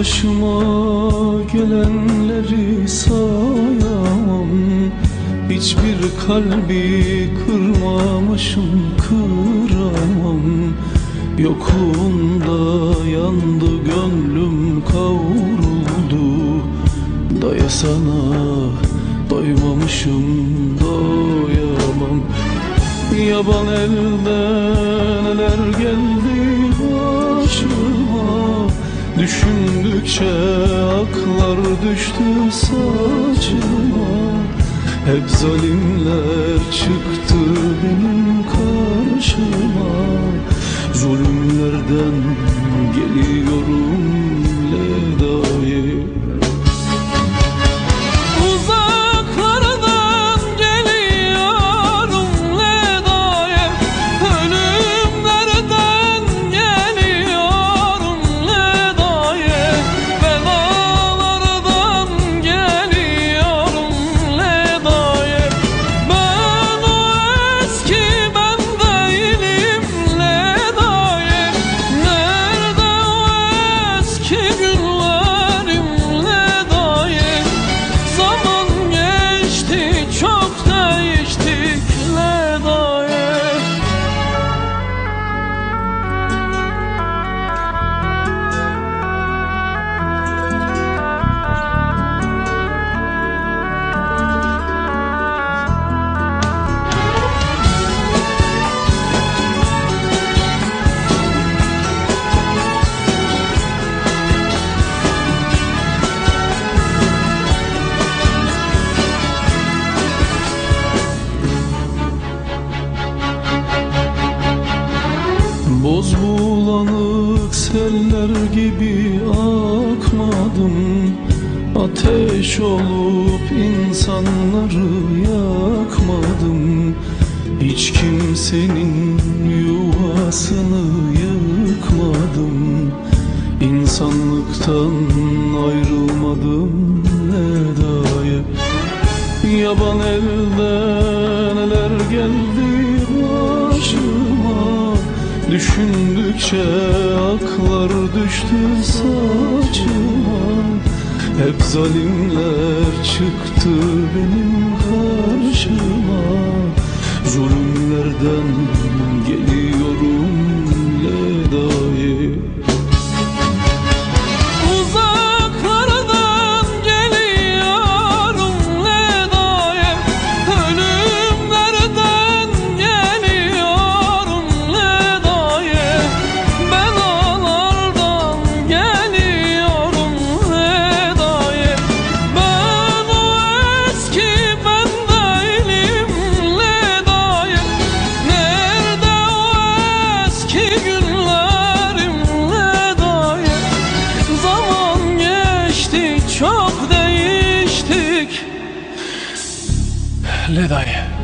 Başıma gelenleri sayamam. Hiçbir kalbi kırmamışım, kıramam. Yokluğunda yandı gönlüm, kavruldu. Daya sana doymamışım, doyamam. Yaban elden neler geldi başıma. Düşündükçe aklar düştü saçıma. Hep zalimler çıktı benim karşıma. Zulümlerden geliyorum ledayı. Boz bulanık seller gibi akmadım. Ateş olup insanları yakmadım. Hiç kimsenin yuvasını yıkmadım. İnsanlıktan ayrılmadım ledayı. Yaban elden neler geldi başıma. Düşündükçe aklar düştü saçıma. Hep zalimler çıktı benim karşıma. Zulümlerden geliyorum ledayı. Çok değiştik ledayı.